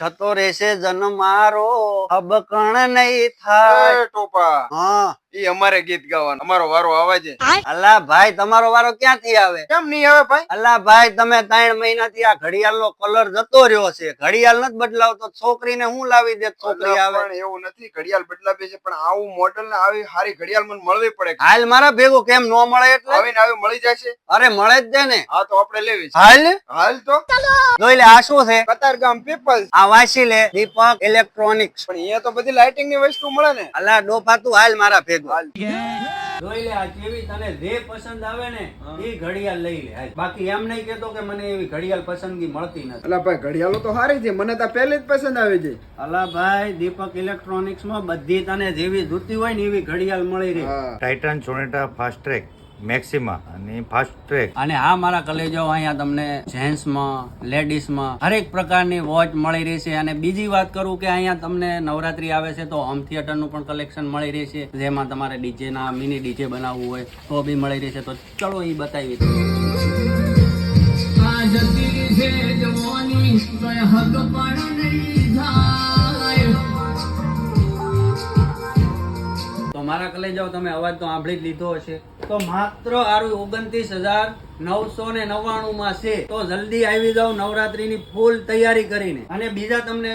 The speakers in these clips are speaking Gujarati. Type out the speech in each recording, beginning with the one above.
છતો રહેશે જન્મ મારો અબ કણ નહીં થાય. ટોપા હા ઈ અમારે ગીત ગાવાનું અમારો વારો આવે છે. અલ્લા ભાઈ તમારો વારો ક્યાંથી આવે? કેમ નહીં આવે ભાઈ? અલ્લા ભાઈ તમે 3 મહિનાથી આ ઘડિયાળ નો કલર જતો રહ્યો છે. ઘડિયાળ નથી બદલાવતો છોકરીને હું લાવી દે છોકરી આવે? પણ એવું નથી, ઘડિયાળ બદલાવી છે, પણ આવું મોડલ ને આવી સારી ઘડિયાળ મને મળવી પડે. હાલ મારા ભેગું કેમ નો મળે એટલે? આવીને આવી મળી જશે. અરે મળે જ છે ને. હા તો આપણે લેવી છે. હાલ હાલ તો જોઈ લે આ શું છે? કતારગામ પીપલ્સ. આ વાંચી લે દીપક ઇલેક્ટ્રોનિક્સ. પણ અહીંયા તો બધી લાઇટિંગ ની વસ્તુ મળે ને. અલ્લા ડોફા તું હાલ મારા ભેગું. હાલ. જોઈ લે આ કેવી તને જે પસંદ આવે ને એ ઘડિયાળ લઈ લે. હાલ. બાકી એમ નહીં કેતો કે મને એવી ઘડિયાળ પસંદગી મળતી નથી. અલા ભાઈ ઘડિયાળો તો સારી છે, મને તો પહેલે જ પસંદ આવે છે. અલા ભાઈ દીપક ઇલેક્ટ્રોનિક્સ માં બધી તને જેવી જોતી હોય ને એવી ઘડિયાળ મળી રહી. હા. ટાઇટન સોનેટા ફાસ્ટ ટ્રેક મેક્સિમા અને ફાસ્ટ ટ્રેક. અને હા મારા કલેજો અહીંયા તમને જેન્ટ્સ માં લેડીઝ માં હરેક પ્રકારની વોચ મળી રહેશે. અને બીજી વાત કરું કે અહીંયા તમને નવરાત્રી આવે છે તો હોમ થિયેટર નું પણ કલેક્શન મળી રહેશે, જેમાં તમારે ડીજે ના મિની ડીજે બનાવવું હોય તો બી મળી રહેશે. તો ચલો એ બતાવી દઉં. તો મારા કલેજાઓ તમે અવાજ તો સાંભળી જ લીધો હશે. તો માત્ર આરું 29,999 માં છે. તો જલ્દી આવી જાઓ નવરાત્રીની ફૂલ તૈયારી કરીને. અને બીજા તમને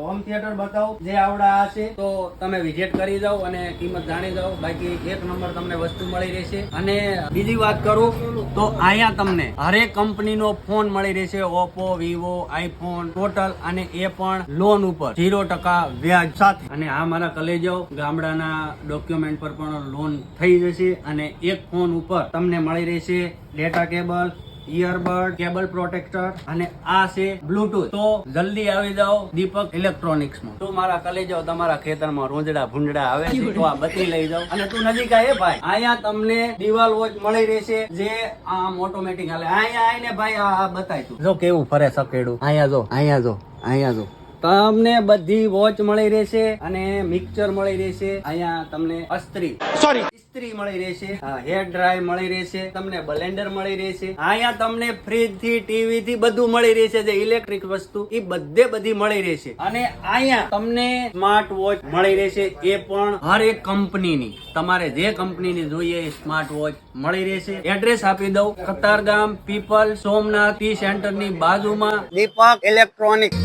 હોમ થિયેટર બતાવો જે આવડા છે તો તમે વિઝિટ કરી જાઓ અને કિંમત જાણી જાઓ. બાકી એક નંબર તમને વસ્તુ મળી રહેશે. અને બીજી વાત કરું તો અહીંયા તમને હરેક કંપનીનો ફોન મળી રહેશે. ઓપ્પો, વિવો, આઈફોન ટોટલ, અને એ પણ લોન ઉપર 0% વ્યાજ સાથે. અને આ મારા કલેજાઓ ગામડાના ડોક્યુમેન્ટ પર પણ લોન થઈ જશે. અને એક ફોન ઉપર તમને મળી રહેશે data cable, earbud, cable protractor, અને આ છે બ્લુટૂથ. તો જલ્દી આવી જાઓ દીપક ઇલેક્ટ્રોનિક્સ માં. તો મારા કલેજાઓ તમારા ખેતરમાં રોંજડા ભૂંજડા આવે છે તો આ બધી લઈ જાઓ. અને તું નજીક આય ભાઈ, અહીંયા તમને દિવાલ વોચ મળી રહેશે જે આમ ઓટોમેટિક હાલે. અહીંયા આવીને ભાઈ આ બતાય તું જો કેવું ફરે સકેડું. અહીંયા જો, અહીંયા જો, અહીંયા જો. તમને બધી વોચ મળી રહેશે અને મિક્સર મળી રહેશે. અહીંયા તમને ઇસ્ત્રી મળી રહેશે, હેર ડ્રાય મળી રહેશે, તમને બ્લેન્ડર મળી રહેશે. અહીંયા તમને ફ્રીજ થી ટીવી થી બધું મળી રહેશે. જે ઇલેક્ટ્રિક વસ્તુ એ બધી મળી રહેશે. અને અહીંયા તમને સ્માર્ટ વોચ મળી રહેશે, એ પણ હર એક કંપનીની. તમારે જે કંપનીની જોઈએ એ સ્માર્ટ વોચ મળી રહેશે. એડ્રેસ આપી દઉં, Katargam people Somnath T centre ની બાજુમાં દીપક ઇલેક્ટ્રોનિક્સ.